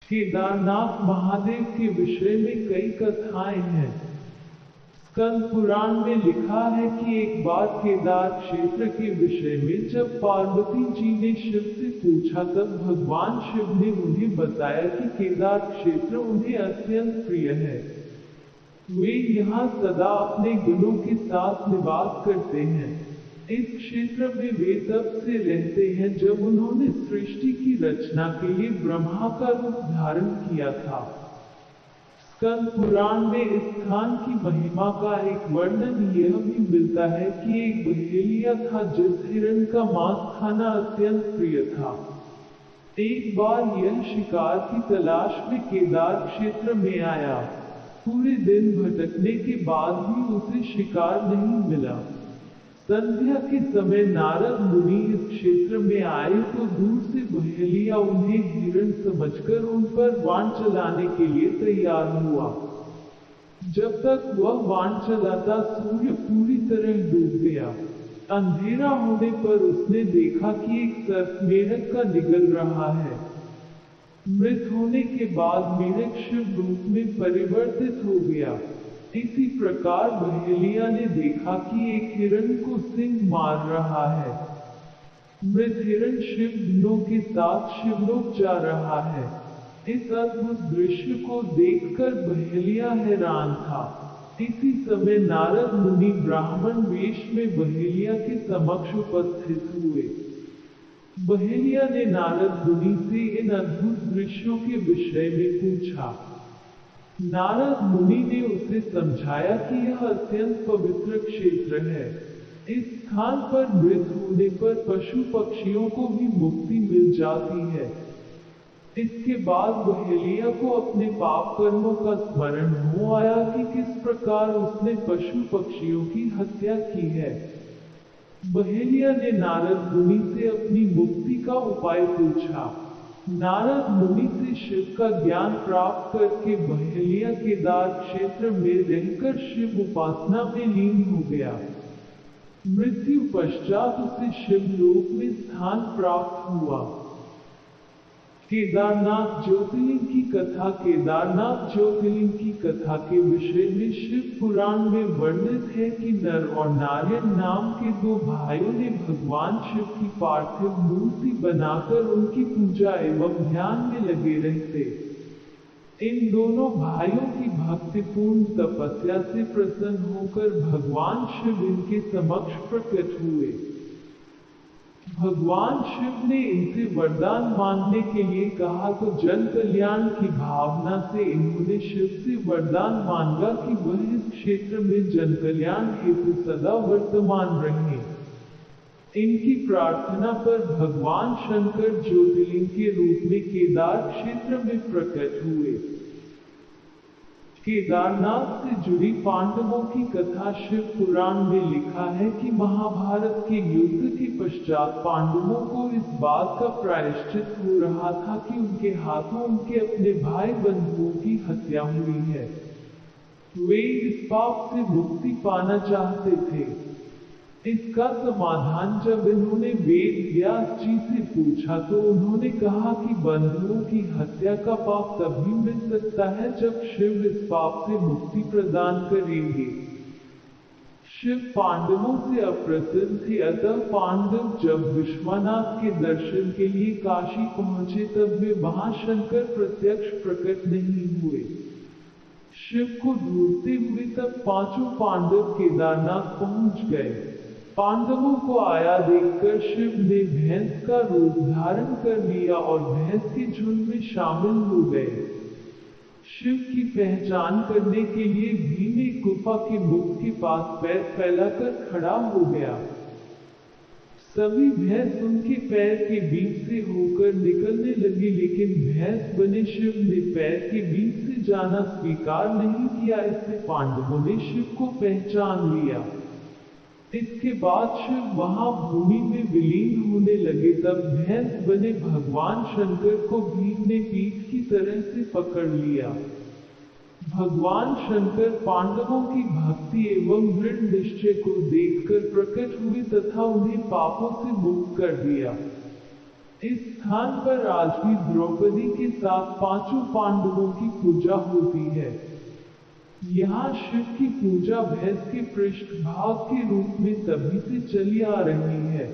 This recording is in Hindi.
केदारनाथ महादेव के विषय में कई कथाएं हैं। स्कंद पुराण में लिखा है कि एक बार केदार क्षेत्र के विषय में जब पार्वती जी ने शिव से पूछा तब भगवान शिव ने उन्हें बताया कि केदार क्षेत्र उन्हें अत्यंत प्रिय है। वे यहाँ सदा अपने गुणों के साथ निवास करते हैं। इस क्षेत्र में वे तब से रहते हैं जब उन्होंने सृष्टि की रचना के लिए ब्रह्मा का रूप धारण किया था। स्कंद पुराण में इस स्थान की महिमा का एक वर्णन यह भी मिलता है कि एक बहेलिया था जिस हिरण का मांस खाना अत्यंत प्रिय था। एक बार यह शिकार की तलाश में केदार क्षेत्र में आया। पूरे दिन भटकने के बाद भी उसे शिकार नहीं मिला। संध्या के समय नारद मुनि इस क्षेत्र में आए तो दूर से बहेलिया उन्हें हिरण समझकर उन पर बाण चलाने के लिए तैयार हुआ। जब तक वह बाण चलाता सूर्य पूरी तरह डूब गया। अंधेरा होने पर उसने देखा कि एक सर्प मेढक का निगल रहा है। मृत होने के बाद मेढक शिव रूप में परिवर्तित हो गया। इसी प्रकार बहेलिया ने देखा कि एक हिरण को सिंह मार रहा है। मृत हिरण शिव धुनों के साथ शिवलोक जा रहा है। इस अद्भुत दृश्य को देखकर बहेलिया हैरान था। इसी समय नारद मुनि ब्राह्मण वेश में बहेलिया के समक्ष उपस्थित हुए। बहेलिया ने नारद मुनि से इन अद्भुत दृश्यों के विषय में पूछा। नारद मुनि ने उसे समझाया कि यह अत्यंत पवित्र क्षेत्र है। इस स्थान पर मृत होने पर पशु पक्षियों को भी मुक्ति मिल जाती है। इसके बाद बहेलिया को अपने पाप कर्मों का स्मरण हो आया कि किस प्रकार उसने पशु पक्षियों की हत्या की है। बहेलिया ने नारद मुनि से अपनी मुक्ति का उपाय पूछा। नारद मुनि से शिव का ज्ञान प्राप्त करके बहेलिया केदार क्षेत्र में रहकर शिव उपासना में लीन हो गया। मृत्यु पश्चात उसे शिवलोक में स्थान प्राप्त हुआ। केदारनाथ ज्योतिर्लिंग की कथा। केदारनाथ ज्योतिर्लिंग की कथा के विषय में शिव पुराण में वर्णित है कि नर और नारायण नाम के दो भाइयों ने भगवान शिव की पार्थिव मूर्ति बनाकर उनकी पूजा एवं ध्यान में लगे रहते। इन दोनों भाइयों की भक्तिपूर्ण तपस्या से प्रसन्न होकर भगवान शिव इनके समक्ष प्रकट हुए। भगवान शिव ने इनसे वरदान मांगने के लिए कहा तो जन कल्याण की भावना से इन्होंने शिव से वरदान मांगा कि वह इस क्षेत्र में जन कल्याण हेतु सदा वर्तमान रहे। इनकी प्रार्थना पर भगवान शंकर ज्योतिर्लिंग के रूप में केदार क्षेत्र में प्रकट हुए। केदारनाथ से जुड़ी पांडवों की कथा। शिव पुराण में लिखा है कि महाभारत के युद्ध के पश्चात पांडवों को इस बात का प्रायश्चित हो रहा था कि उनके हाथों उनके अपने भाई बंधुओं की हत्या हुई है। वे इस पाप से मुक्ति पाना चाहते थे। इसका समाधान जब इन्होंने वेद व्यास जी से पूछा तो उन्होंने कहा कि बंधुओं की हत्या का पाप तभी मिट सकता है जब शिव इस पाप से मुक्ति प्रदान करेंगे। शिव पांडवों से अप्रसन्न थे, अतः पांडव जब विश्वनाथ के दर्शन के लिए काशी पहुंचे तब वे वहां शंकर प्रत्यक्ष प्रकट नहीं हुए। शिव को ढूंढते हुए तब पांचों पांडव केदारनाथ पहुंच गए। पांडवों को आया देखकर शिव ने भैंस का रूप धारण कर लिया और भैंस के झुंड में शामिल हो गए। शिव की पहचान करने के लिए भीम एक गुफा के मुख के पास पैर फैलाकर खड़ा हो गया। सभी भैंस उनके पैर के बीच से होकर निकलने लगी, लेकिन भैंस बने शिव ने पैर के बीच से जाना स्वीकार नहीं किया। इससे पांडवों ने शिव को पहचान लिया। इसके बाद शिव वहां भूमि में विलीन होने लगे। तब भैंस बने भगवान शंकर को भीम ने पीठ की तरह से पकड़ लिया। भगवान शंकर पांडवों की भक्ति एवं दृढ़ निश्चय को देखकर प्रकट हुए तथा उन्हें पापों से मुक्त कर दिया। इस स्थान पर आज भी द्रौपदी के साथ पांचों पांडवों की पूजा होती है। यहाँ शिव की पूजा भैंस के पृष्ठभाग के रूप में तभी से चली आ रही है।